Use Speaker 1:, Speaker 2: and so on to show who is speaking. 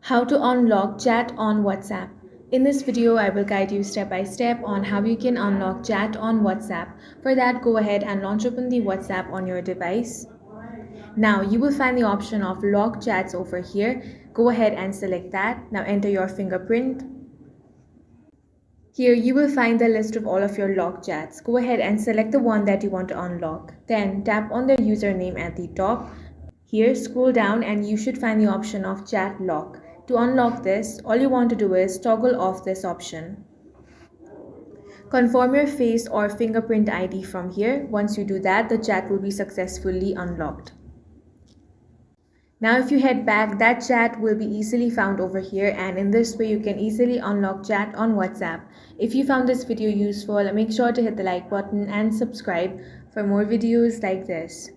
Speaker 1: How to unlock chat on WhatsApp. In this video, I will guide you step by step on how you can unlock chat on WhatsApp. For that, go ahead and launch open the WhatsApp on your device. Now, you will find the option of lock chats over here. Go ahead and select that. Now, enter your fingerprint. Here, you will find the list of all of your locked chats. Go ahead and select the one that you want to unlock. Then, tap on the username at the top. Here, scroll down and you should find the option of chat lock. To unlock this, all you want to do is toggle off this option. Confirm your face or fingerprint ID from here. Once you do that, the chat will be successfully unlocked. Now if you head back, that chat will be easily found over here, and in this way you can easily unlock chat on WhatsApp. If you found this video useful, make sure to hit the like button and subscribe for more videos like this.